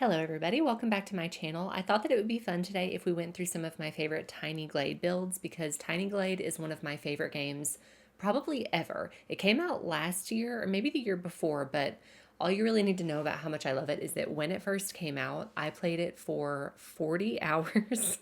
Hello everybody, welcome back to my channel. I thought that it would be fun today if we went through some of my favorite Tiny Glade builds because Tiny Glade is one of my favorite games probably ever. It came out last year or maybe the year before, but all you really need to know about how much I love it is that when it first came out, I played it for 40 hours.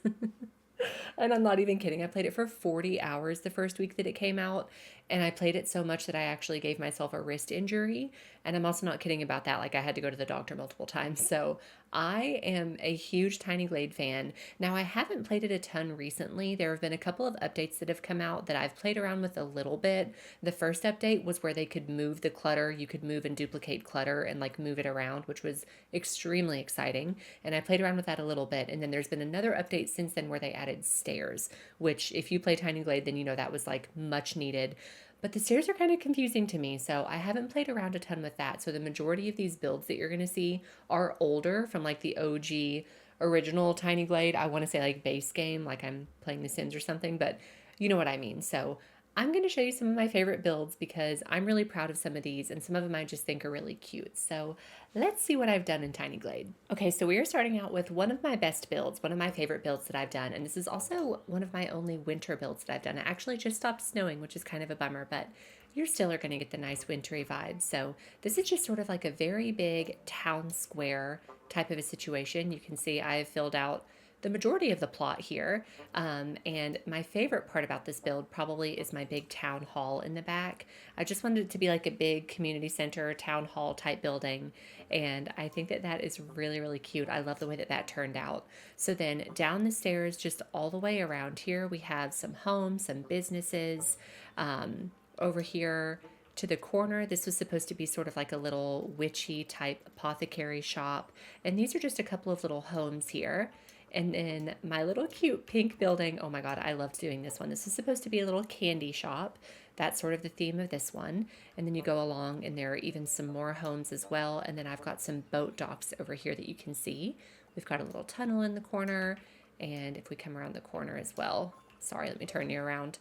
And I'm not even kidding. I played it for 40 hours the first week that it came out. And I played it so much that I actually gave myself a wrist injury. And I'm also not kidding about that. Like, I had to go to the doctor multiple times. So I am a huge Tiny Glade fan. Now, I haven't played it a ton recently. There have been a couple of updates that have come out that I've played around with a little bit. The first update was where they could move the clutter. You could move and duplicate clutter and like move it around, which was extremely exciting. And I played around with that a little bit. And then there's been another update since then where they added stairs, which if you play Tiny Glade, then you know that was like much needed. But the stairs are kind of confusing to me, so I haven't played around a ton with that. So the majority of these builds that you're going to see are older from like the OG original Tiny Glade. I want to say like base game, like I'm playing The Sims or something, but you know what I mean. So I'm going to show you some of my favorite builds because I'm really proud of some of these and some of them I just think are really cute. So let's see what I've done in Tiny Glade. Okay, so we are starting out with one of my best builds, one of my favorite builds that I've done, and this is also one of my only winter builds that I've done. It actually just stopped snowing, which is kind of a bummer, but you still are going to get the nice wintry vibe. So this is just sort of like a very big town square type of a situation. You can see I've filled out the majority of the plot here. And my favorite part about this build probably is my big town hall in the back. I just wanted it to be like a big community center, town hall type building. And I think that that is really, really cute. I love the way that that turned out. So then down the stairs, just all the way around here, we have some homes, some businesses. Over here to the corner, this was supposed to be sort of like a little witchy type apothecary shop. And these are just a couple of little homes here. And then my little cute pink building, oh my God, I loved doing this one. This is supposed to be a little candy shop. That's sort of the theme of this one. And then you go along and there are even some more homes as well. And then I've got some boat docks over here that you can see. We've got a little tunnel in the corner. And if we come around the corner as well, sorry, let me turn you around.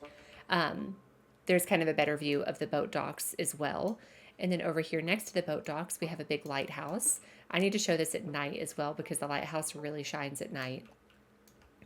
There's kind of a better view of the boat docks as well. And then over here next to the boat docks, we have a big lighthouse. I need to show this at night as well because the lighthouse really shines at night.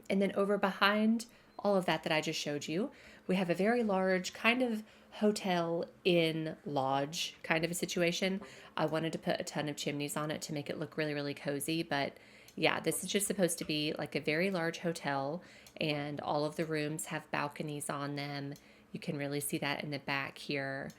And then over behind all of that I just showed you, we have a very large kind of hotel inn lodge kind of a situation. I wanted to put a ton of chimneys on it to make it look really, really cozy. But yeah, this is just supposed to be like a very large hotel and all of the rooms have balconies on them. You can really see that in the back here.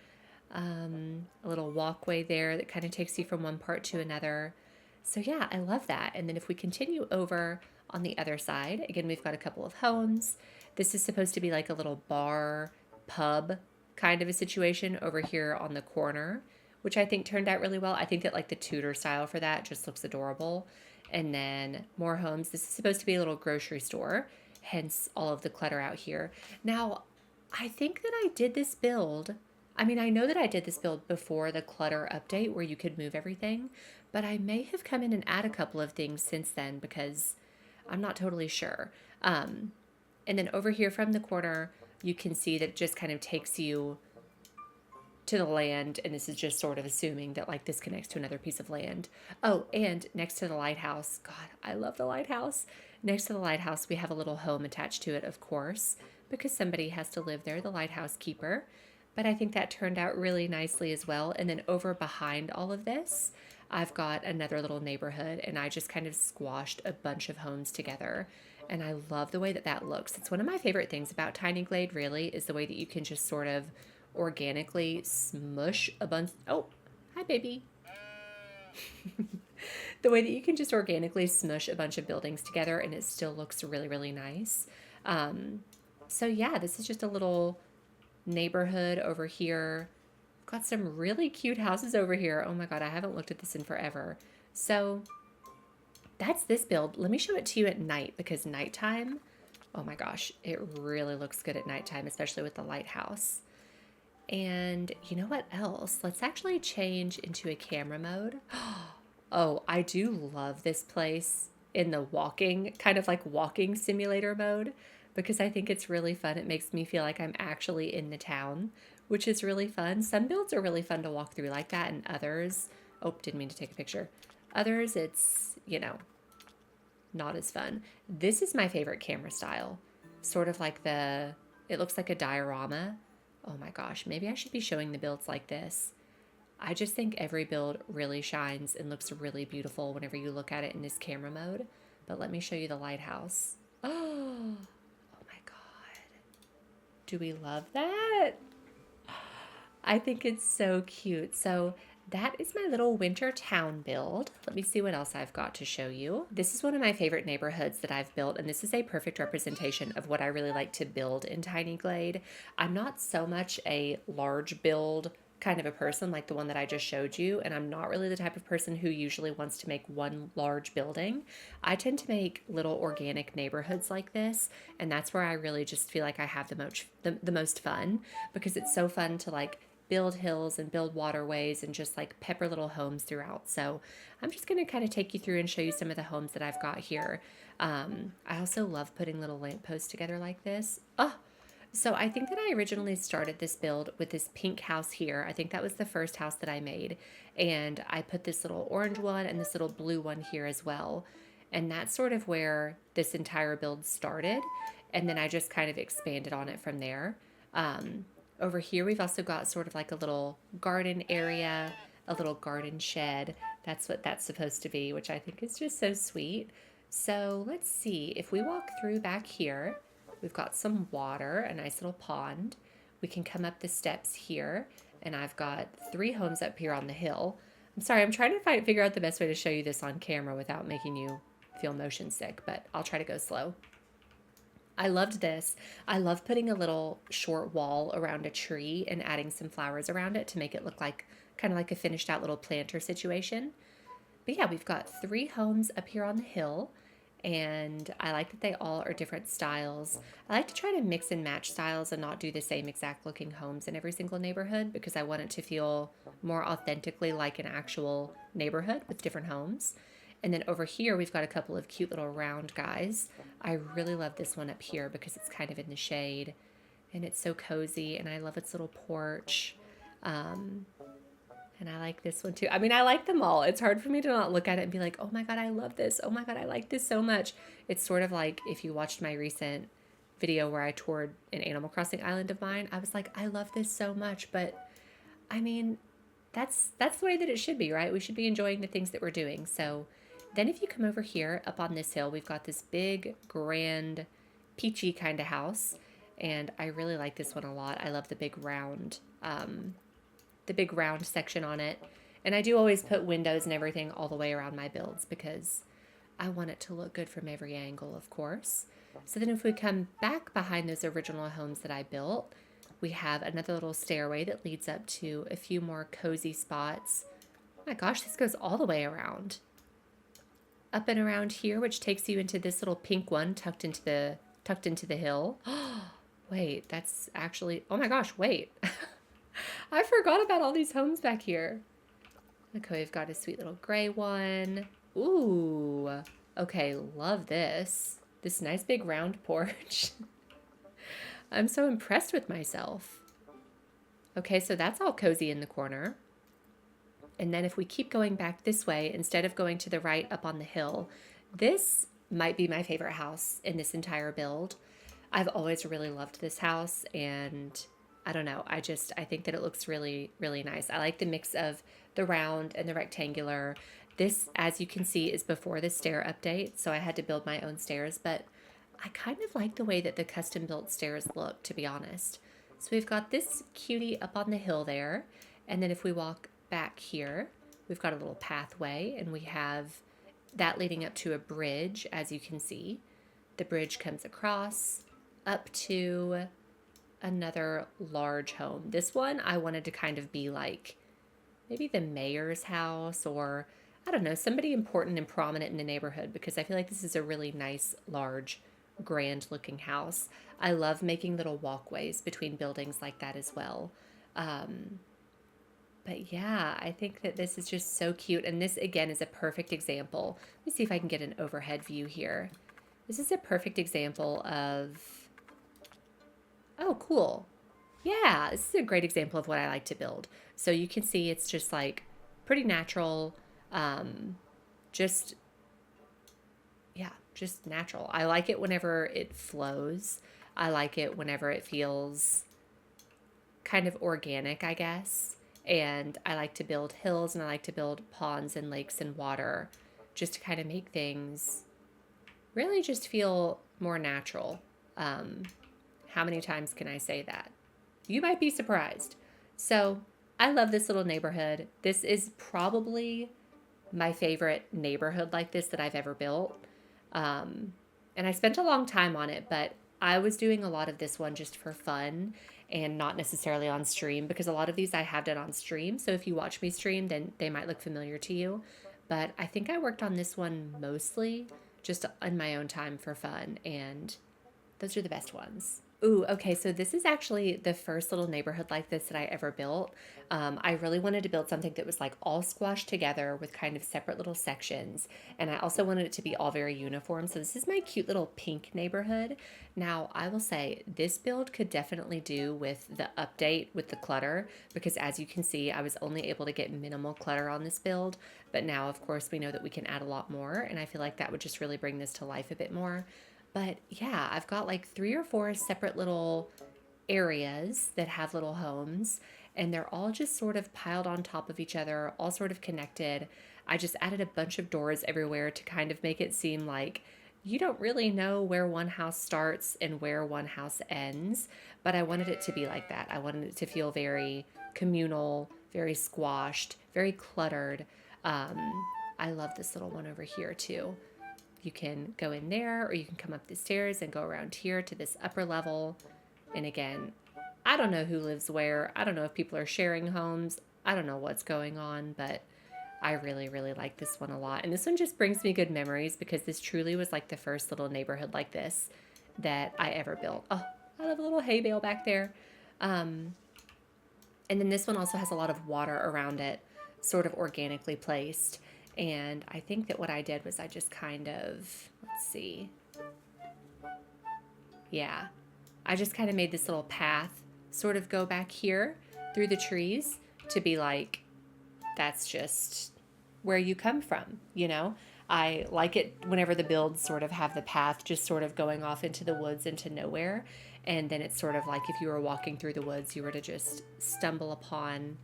A little walkway there that kind of takes you from one part to another. So yeah, I love that. And then if we continue over on the other side, again, we've got a couple of homes. This is supposed to be like a little bar, pub kind of a situation over here on the corner, which I think turned out really well. I think that like the Tudor style for that just looks adorable. And then more homes. This is supposed to be a little grocery store, hence all of the clutter out here. Now, I think that I did this build. I mean, I know that I did this build before the clutter update where you could move everything, but I may have come in and add a couple of things since then because I'm not totally sure. And then over here from the corner, you can see that it just kind of takes you to the land, and this is just sort of assuming that like this connects to another piece of land. Oh, and next to the lighthouse, God, I love the lighthouse. Next to the lighthouse, we have a little home attached to it, of course, because somebody has to live there, the lighthouse keeper. But I think that turned out really nicely as well. And then over behind all of this, I've got another little neighborhood, and I just kind of squashed a bunch of homes together. And I love the way that that looks. It's one of my favorite things about Tiny Glade, really, is the way that you can just sort of organically smush a bunch. Oh, hi, baby. The way that you can just organically smush a bunch of buildings together and it still looks really, really nice. So yeah, this is just a little neighborhood over here. Got some really cute houses over here. Oh my God, I haven't looked at this in forever. So that's this build. Let me show it to you at night because nighttime, oh my gosh, it really looks good at nighttime, especially with the lighthouse. And you know what else? Let's actually change into a camera mode. Oh, I do love this place in the walking, kind of like walking simulator mode, because I think it's really fun. It makes me feel like I'm actually in the town, which is really fun. Some builds are really fun to walk through like that, and others, oh, didn't mean to take a picture. Others, it's, you know, not as fun. This is my favorite camera style. Sort of like it looks like a diorama. Oh my gosh, maybe I should be showing the builds like this. I just think every build really shines and looks really beautiful whenever you look at it in this camera mode. But let me show you the lighthouse. Oh, oh my God. Do we love that? I think it's so cute. So that is my little winter town build. Let me see what else I've got to show you. This is one of my favorite neighborhoods that I've built, and this is a perfect representation of what I really like to build in Tiny Glade. I'm not so much a large build kind of a person like the one that I just showed you, and I'm not really the type of person who usually wants to make one large building. I tend to make little organic neighborhoods like this, and that's where I really just feel like I have the most fun, because it's so fun to like build hills and build waterways and just like pepper little homes throughout. So I'm just going to kind of take you through and show you some of the homes that I've got here. I also love putting little lampposts together like this. Oh, so I think that I originally started this build with this pink house here. I think that was the first house that I made. And I put this little orange one and this little blue one here as well. And that's sort of where this entire build started. And then I just kind of expanded on it from there. Over here, we've also got sort of like a little garden area, a little garden shed. That's what that's supposed to be, which I think is just so sweet. So let's see, if we walk through back here, we've got some water, a nice little pond. We can come up the steps here, and I've got 3 homes up here on the hill. I'm sorry, I'm trying to figure out the best way to show you this on camera without making you feel motion sick, but I'll try to go slow. I loved this. I love putting a little short wall around a tree and adding some flowers around it to make it look like kind of like a finished out little planter situation. But yeah, we've got 3 homes up here on the hill, and I like that they all are different styles. I like to try to mix and match styles and not do the same exact looking homes in every single neighborhood, because I want it to feel more authentically like an actual neighborhood with different homes. And then over here, we've got a couple of cute little round guys. I really love this one up here because it's kind of in the shade and it's so cozy, and I love its little porch. And I like this one too. I mean, I like them all. It's hard for me to not look at it and be like, oh my God, I love this. Oh my God, I like this so much. It's sort of like if you watched my recent video where I toured an Animal Crossing island of mine, I was like, I love this so much. But I mean, that's the way that it should be, right? We should be enjoying the things that we're doing. So then if you come over here up on this hill, we've got this big, grand, peachy kind of house. And I really like this one a lot. I love the big round section on it. And I do always put windows and everything all the way around my builds because I want it to look good from every angle, of course. So then if we come back behind those original homes that I built, we have another little stairway that leads up to a few more cozy spots. Oh my gosh, this goes all the way around. Up and around here, which takes you into this little pink one tucked into the hill. Wait, that's actually, oh my gosh, wait. I forgot about all these homes back here. Okay, we've got a sweet little gray one. Ooh, okay, love this. This nice big round porch. I'm so impressed with myself. Okay, so that's all cozy in the corner. And then if we keep going back this way, instead of going to the right up on the hill, this might be my favorite house in this entire build. I've always really loved this house, and I don't know, I think that it looks really, really nice. I like the mix of the round and the rectangular. This, as you can see, is before the stair update, so I had to build my own stairs, but I kind of like the way that the custom built stairs look, to be honest. So we've got this cutie up on the hill there, and then if we walk back here, we've got a little pathway, and we have that leading up to a bridge, as you can see. The bridge comes across up to another large home. This one I wanted to kind of be like maybe the mayor's house, or I don't know, somebody important and prominent in the neighborhood, because I feel like this is a really nice, large, grand looking house. I love making little walkways between buildings like that as well. But yeah, I think that this is just so cute. And this, again, is a perfect example. Let me see if I can get an overhead view here. This is a perfect example of, oh, cool. Yeah, this is a great example of what I like to build. So you can see it's just like pretty natural. just, yeah, just natural. I like it whenever it flows. I like it whenever it feels kind of organic, I guess. And I like to build hills and I like to build ponds and lakes and water just to kind of make things really just feel more natural. Um, how many times can I say that? You might be surprised. So I love this little neighborhood. This is probably my favorite neighborhood like this that I've ever built. Um, and I spent a long time on it, but I was doing a lot of this one just for fun and not necessarily on stream because a lot of these I have done on stream. So if you watch me stream, then they might look familiar to you. But I think I worked on this one mostly just in my own time for fun. And those are the best ones. Ooh, okay. So this is actually the first little neighborhood like this that I ever built. I really wanted to build something that was like all squashed together with kind of separate little sections. And I also wanted it to be all very uniform. So this is my cute little pink neighborhood. Now, I will say this build could definitely do with the update with the clutter because as you can see, I was only able to get minimal clutter on this build. But now, of course, we know that we can add a lot more. And I feel like that would just really bring this to life a bit more. But yeah, I've got like 3 or 4 separate little areas that have little homes, and they're all just sort of piled on top of each other, all sort of connected. I just added a bunch of doors everywhere to kind of make it seem like you don't really know where one house starts and where one house ends, but I wanted it to be like that. I wanted it to feel very communal, very squashed, very cluttered. I love this little one over here too. You can go in there or you can come up the stairs and go around here to this upper level. And again, I don't know who lives where. I don't know if people are sharing homes. I don't know what's going on, but I really, really like this one a lot. And this one just brings me good memories because this truly was like the first little neighborhood like this that I ever built. Oh, I love a little hay bale back there. And then this one also has a lot of water around it, sort of organically placed. And I think that what I did was I just kind of, let's see. Yeah, I just kind of made this little path sort of go back here through the trees to be like, that's just where you come from, you know? I like it whenever the builds sort of have the path just sort of going off into the woods into nowhere. And then it's sort of like if you were walking through the woods, you were to just stumble upon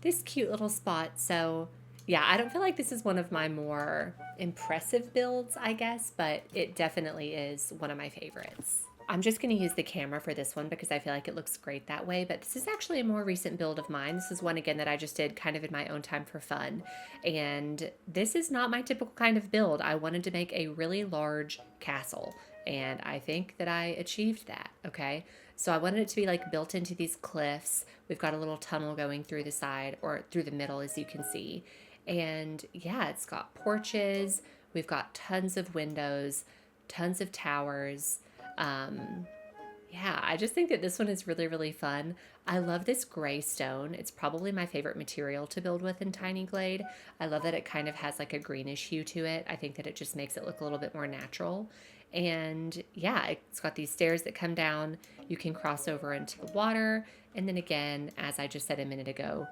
this cute little spot. So yeah, I don't feel like this is one of my more impressive builds, I guess, but it definitely is one of my favorites. I'm just going to use the camera for this one because I feel like it looks great that way, but this is actually a more recent build of mine. This is one, again, that I just did kind of in my own time for fun, and this is not my typical kind of build. I wanted to make a really large castle, and I think that I achieved that, okay? So I wanted it to be like built into these cliffs. We've got a little tunnel going through the side or through the middle, as you can see. And yeah, it's got porches. We've got tons of windows, tons of towers. Yeah, I just think that this one is really, really fun. I love this gray stone. It's probably my favorite material to build with in Tiny Glade. I love that it kind of has like a greenish hue to it. I think that it just makes it look a little bit more natural. And yeah, it's got these stairs that come down. You can cross over into the water. And then again, as I just said a minute ago,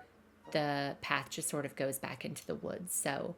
the path just sort of goes back into the woods. So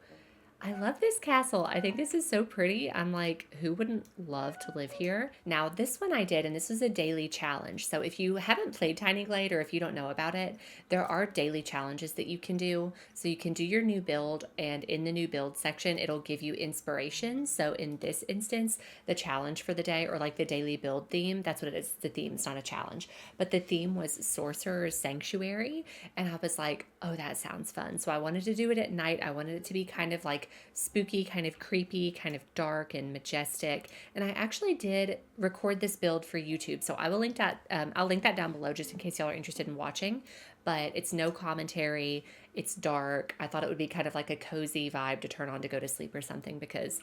I love this castle. I think this is so pretty. I'm like, who wouldn't love to live here? Now, this one I did, and this is a daily challenge. So if you haven't played Tiny Glade or if you don't know about it, there are daily challenges that you can do. So you can do your new build, and in the new build section, it'll give you inspiration. So in this instance, the challenge for the day, or like the daily build theme, that's what it is. The theme, it's not a challenge. But the theme was Sorcerer's Sanctuary. And I was like, oh, that sounds fun. So I wanted to do it at night. I wanted it to be kind of like spooky, kind of creepy, kind of dark and majestic. And I actually did record this build for YouTube, so I will link that. I'll link that down below just in case y'all are interested in watching. But it's no commentary. It's dark. I thought it would be kind of like a cozy vibe to turn on to go to sleep or something because,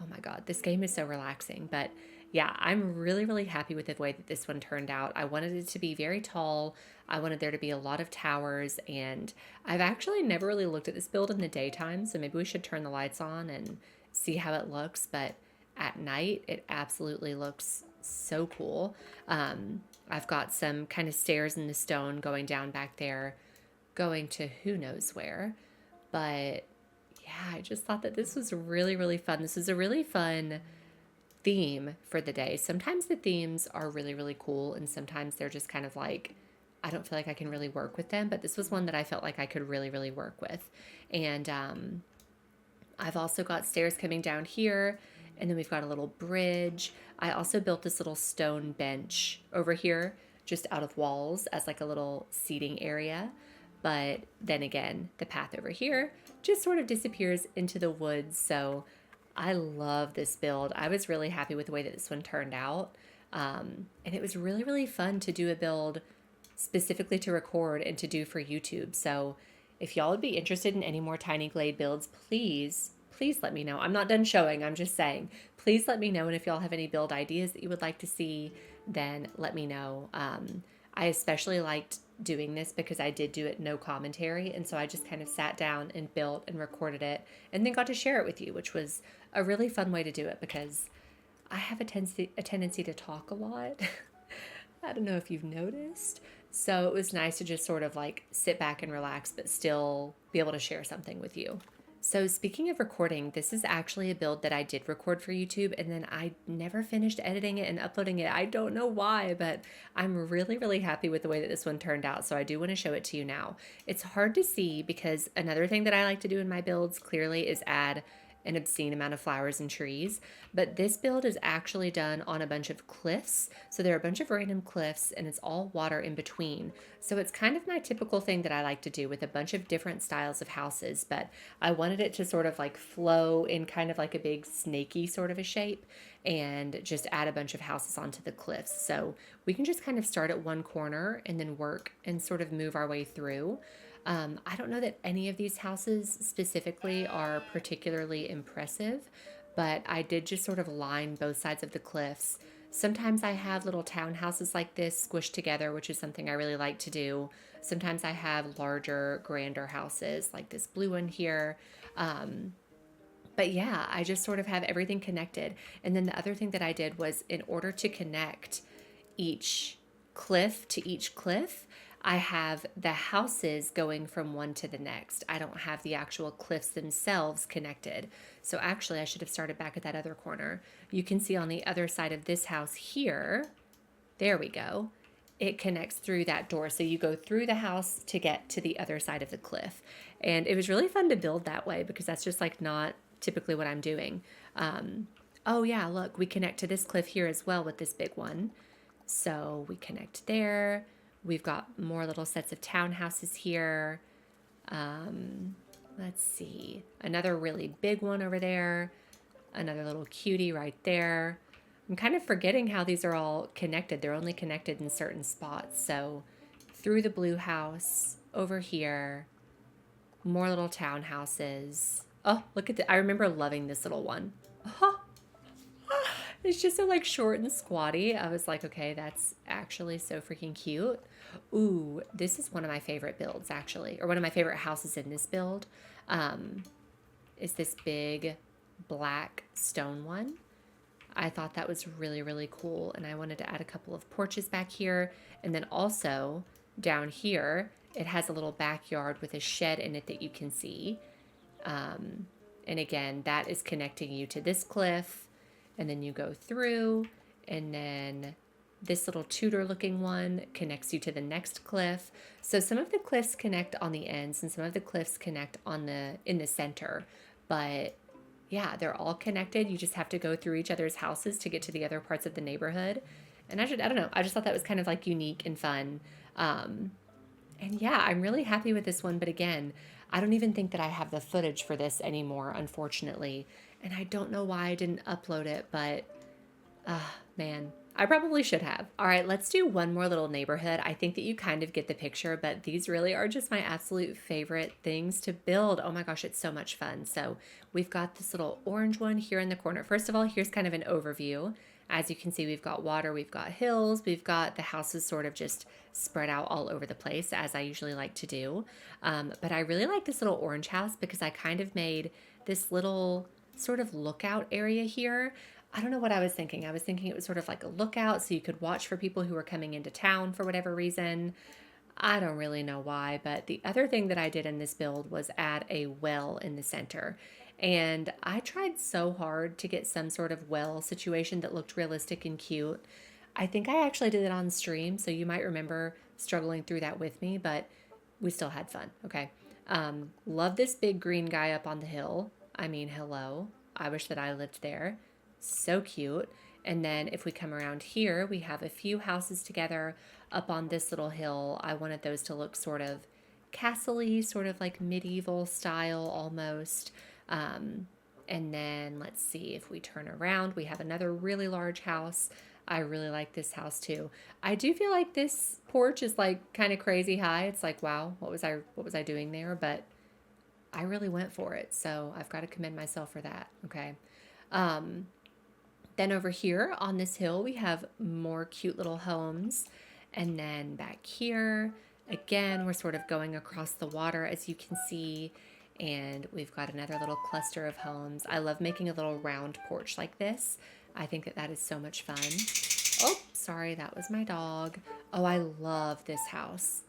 oh my God, this game is so relaxing. But yeah, I'm really, really happy with the way that this one turned out. I wanted it to be very tall. I wanted there to be a lot of towers, and I've actually never really looked at this build in the daytime, so maybe we should turn the lights on and see how it looks, but at night, it absolutely looks so cool. I've got some kind of stairs in the stone going down back there, going to who knows where, but yeah, I just thought that this was really, really fun. This is a really fun theme for the day. Sometimes the themes are really, really cool, and sometimes they're just kind of like, I don't feel like I can really work with them, but this was one that I felt like I could really, really work with. And I've also got stairs coming down here, and then we've got a little bridge. I also built this little stone bench over here, just out of walls as like a little seating area. But then again, the path over here just sort of disappears into the woods. So I love this build. I was really happy with the way that this one turned out. And it was really, really fun to do a build specifically to record and to do for YouTube. So if y'all would be interested in any more Tiny Glade builds, please let me know. I'm not done showing, I'm just saying. Please let me know. And if y'all have any build ideas that you would like to see, then let me know. I especially liked doing this because I did do it no commentary. And so I just kind of sat down and built and recorded it and then got to share it with you, which was a really fun way to do it because I have a tendency to talk a lot. I don't know if you've noticed. So it was nice to just sort of like sit back and relax, but still be able to share something with you. So speaking of recording, this is actually a build that I did record for YouTube and then I never finished editing it and uploading it. I don't know why, but I'm really, really happy with the way that this one turned out. So I do want to show it to you now. It's hard to see because another thing that I like to do in my builds clearly is add an obscene amount of flowers and trees, but this build is actually done on a bunch of cliffs. So there are a bunch of random cliffs and it's all water in between. So it's kind of my typical thing that I like to do with a bunch of different styles of houses, but I wanted it to sort of like flow in kind of like a big snaky sort of a shape and just add a bunch of houses onto the cliffs. So we can just kind of start at one corner and then work and sort of move our way through. I don't know that any of these houses specifically are particularly impressive, but I did just sort of line both sides of the cliffs. Sometimes I have little townhouses like this squished together, which is something I really like to do. Sometimes I have larger, grander houses like this blue one here. But yeah, I just sort of have everything connected. And then the other thing that I did was in order to connect each cliff to each cliff, I have the houses going from one to the next. I don't have the actual cliffs themselves connected. So actually, I should have started back at that other corner. You can see on the other side of this house here, there we go. It connects through that door. So you go through the house to get to the other side of the cliff. And it was really fun to build that way because that's just like not typically what I'm doing. Oh yeah, look, we connect to this cliff here as well with this big one. So we connect there. We've got more little sets of townhouses here. Let's see, another really big one over there. Another little cutie right there. I'm kind of forgetting how these are all connected. They're only connected in certain spots. So through the blue house, over here, more little townhouses. Oh, look at the, I remember loving this little one. Oh, it's just so like short and squatty. I was like, okay, that's actually so freaking cute. Ooh, this is one of my favorite builds actually, or one of my favorite houses in this build. Is this big black stone one. I thought that was really, really cool. And I wanted to add a couple of porches back here. And then also down here, it has a little backyard with a shed in it that you can see. And again, that is connecting you to this cliff. And then you go through, and then this little Tudor looking one connects you to the next cliff. So some of the cliffs connect on the ends and some of the cliffs connect on in the center. But yeah, they're all connected. You just have to go through each other's houses to get to the other parts of the neighborhood. And I don't know. I just thought that was kind of like unique and fun. And yeah, I'm really happy with this one. But again, I don't even think that I have the footage for this anymore, unfortunately. And I don't know why I didn't upload it, but man, I probably should have. All right, let's do one more little neighborhood. I think that you kind of get the picture, but these really are just my absolute favorite things to build. Oh my gosh, it's so much fun. So we've got this little orange one here in the corner. First of all, here's kind of an overview. As you can see, we've got water, we've got hills, we've got the houses sort of just spread out all over the place, as I usually like to do. But I really like this little orange house because I kind of made this little sort of lookout area here. I don't know what I was thinking. I was thinking it was sort of like a lookout so you could watch for people who were coming into town for whatever reason. I don't really know why, but the other thing that I did in this build was add a well in the center. And I tried so hard to get some sort of well situation that looked realistic and cute. I think I actually did it on stream, so you might remember struggling through that with me, but we still had fun. Okay. Love this big green guy up on the hill. I mean, hello. I wish that I lived there. So cute. And then if we come around here, we have a few houses together up on this little hill. I wanted those to look sort of castle-y, sort of like medieval style almost. Um, and then let's see if we turn around, we have another really large house. I really like this house too. I do feel like this porch is like kind of crazy high. It's like, wow, what was I doing there? But I really went for it. So I've got to commend myself for that. Okay. Um, then over here on this hill, we have more cute little homes. And then back here, again, we're sort of going across the water, as you can see. And we've got another little cluster of homes. I love making a little round porch like this. I think that that is so much fun. Oh, sorry, that was my dog. Oh, I love this house.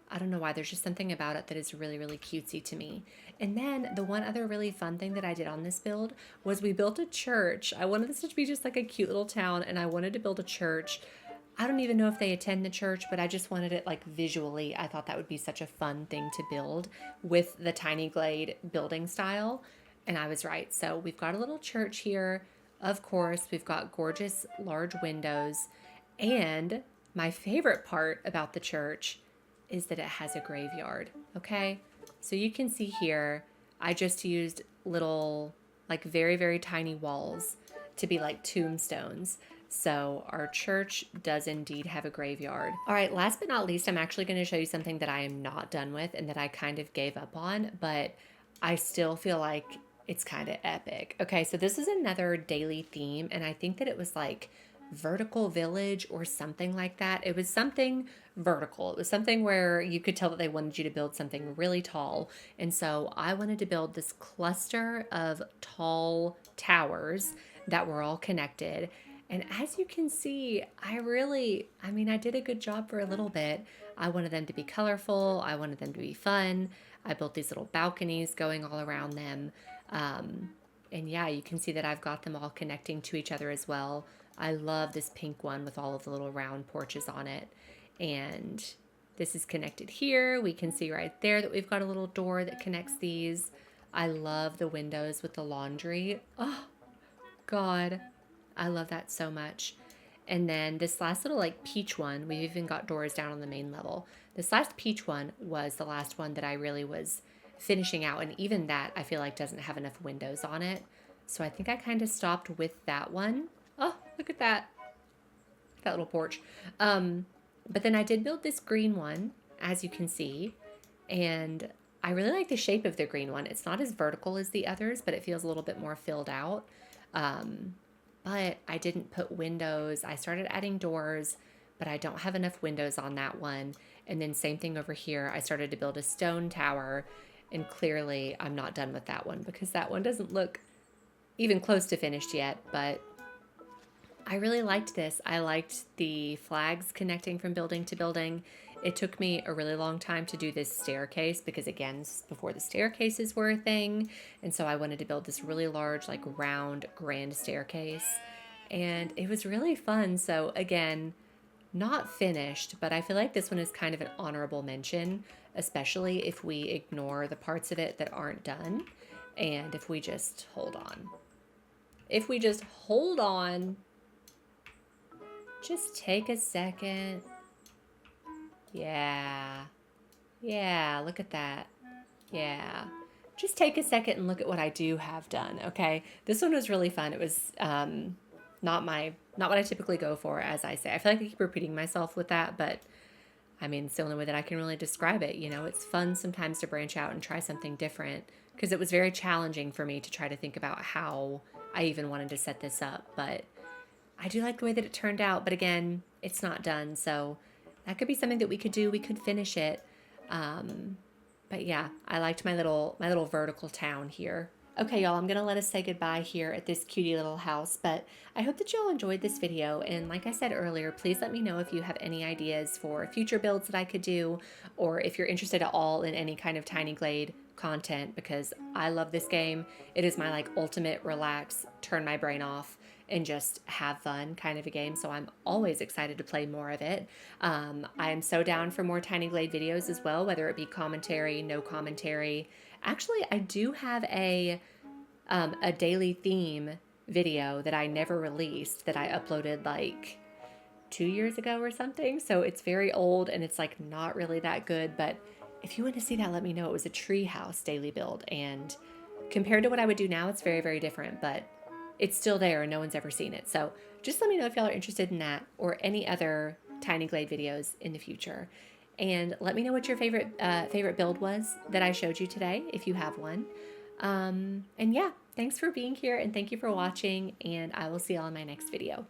I don't know why. There's just something about it that is really, really cutesy to me. And then the one other really fun thing that I did on this build was we built a church. I wanted this to be just like a cute little town, and I wanted to build a church. I don't even know if they attend the church, but I just wanted it like visually. I thought that would be such a fun thing to build with the Tiny Glade building style. And I was right. So we've got a little church here. Of course, we've got gorgeous large windows. And my favorite part about the church is that it has a graveyard. Okay. So you can see here, I just used little, like very, very tiny walls to be like tombstones. So our church does indeed have a graveyard. All right, last but not least, I'm actually going to show you something that I am not done with and that I kind of gave up on, but I still feel like it's kind of epic. Okay, so this is another daily theme, and I think that it was like vertical village or something like that. It was something vertical. It was something where you could tell that they wanted you to build something really tall. And so I wanted to build this cluster of tall towers that were all connected. And as you can see, I did a good job for a little bit. I wanted them to be colorful. I wanted them to be fun. I built these little balconies going all around them. And yeah, you can see that I've got them all connecting to each other as well. I love this pink one with all of the little round porches on it. And this is connected here. We can see right there that we've got a little door that connects these. I love the windows with the laundry. Oh, God. I love that so much. And then this last little like peach one, we've even got doors down on the main level. This last peach one was the last one that I really was finishing out. And even that I feel like doesn't have enough windows on it. So I think I kind of stopped with that one. Oh, look at that. That little porch. But then I did build this green one, as you can see. And I really like the shape of the green one. It's not as vertical as the others, but it feels a little bit more filled out. But I didn't put windows. I started adding doors, but I don't have enough windows on that one. And then same thing over here. I started to build a stone tower, and clearly I'm not done with that one because that one doesn't look even close to finished yet, but I really liked this. I liked the flags connecting from building to building. It took me a really long time to do this staircase because, again, this is before the staircases were a thing. And so I wanted to build this really large, like round, grand staircase. And it was really fun. So again, not finished, but I feel like this one is kind of an honorable mention, especially if we ignore the parts of it that aren't done. And if we just hold on. If we just hold on, just take a second. Yeah. Yeah, look at that. Yeah. Just take a second and look at what I do have done, okay? This one was really fun. It was not what I typically go for, as I say. I feel like I keep repeating myself with that, but I mean, it's the only way that I can really describe it. You know, it's fun sometimes to branch out and try something different because it was very challenging for me to try to think about how I even wanted to set this up, but I do like the way that it turned out. But again, it's not done, so that could be something that we could do. We could finish it. But yeah, I liked my little vertical town here. Okay, y'all, I'm going to let us say goodbye here at this cutie little house, but I hope that y'all enjoyed this video. And like I said earlier, please let me know if you have any ideas for future builds that I could do, or if you're interested at all in any kind of Tiny Glade content, because I love this game. It is my like ultimate relax, turn my brain off, and just have fun kind of a game. So I'm always excited to play more of it. I am so down for more Tiny Glade videos as well, whether it be commentary, no commentary. Actually, I do have a daily theme video that I never released that I uploaded like 2 years ago or something. So it's very old and it's like not really that good. But if you want to see that, let me know. It was a treehouse daily build. And compared to what I would do now, it's very, very different. But it's still there and no one's ever seen it. So just let me know if y'all are interested in that or any other Tiny Glade videos in the future. And let me know what your favorite build was that I showed you today, if you have one. And yeah, thanks for being here and thank you for watching. And I will see y'all in my next video.